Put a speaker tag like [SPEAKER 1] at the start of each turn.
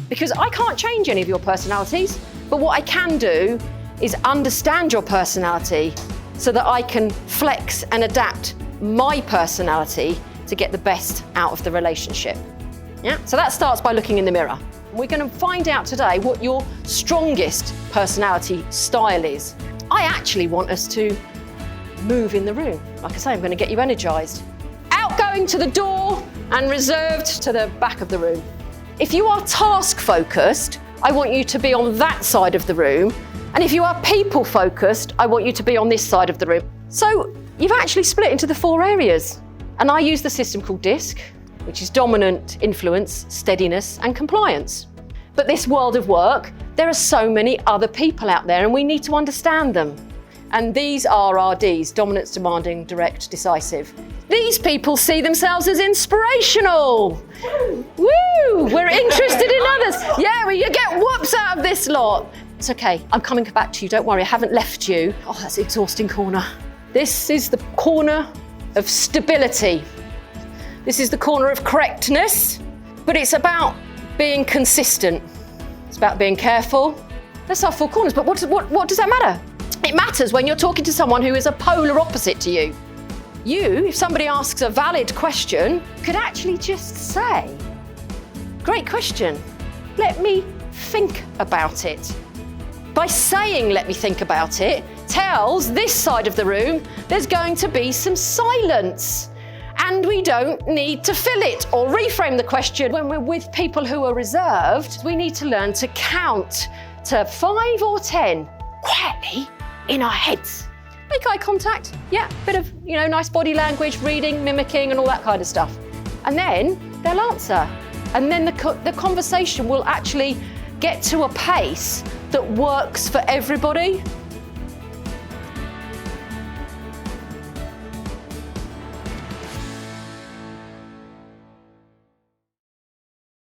[SPEAKER 1] because I can't change any of your personalities, but what I can do is understand your personality so that I can flex and adapt my personality to get the best out of the relationship. Yeah? So that starts by looking in the mirror. We're going to find out today what your strongest personality style is. I actually want us to move in the room. Like I say, I'm going to get you energised. Outgoing to the door and reserved to the back of the room. If you are task focused, I want you to be on that side of the room. And if you are people focused, I want you to be on this side of the room. So you've actually split into the 4 areas. And I use the system called DISC, which is dominant, influence, steadiness, and compliance. But this world of work, there are so many other people out there and we need to understand them. And these are our Ds, dominance, demanding, direct, decisive. These people see themselves as inspirational. Woo! We're interested in others. Yeah, well, you get whoops out of this lot. It's okay, I'm coming back to you, don't worry, I haven't left you. Oh, that's an exhausting corner. This is the corner of stability. This is the corner of correctness, but it's about being consistent. It's about being careful. That's our 4 corners, but what does that matter? It matters when you're talking to someone who is a polar opposite to you. You, if somebody asks a valid question, could actually just say, great question, let me think about it. By saying, let me think about it, tells this side of the room there's going to be some silence. And we don't need to fill it or reframe the question. When we're with people who are reserved, we need to learn to count to 5 or 10 quietly in our heads. Make eye contact, yeah, bit of, nice body language, reading, mimicking, and all that kind of stuff. And then they'll answer. And then the conversation will actually get to a pace that works for everybody.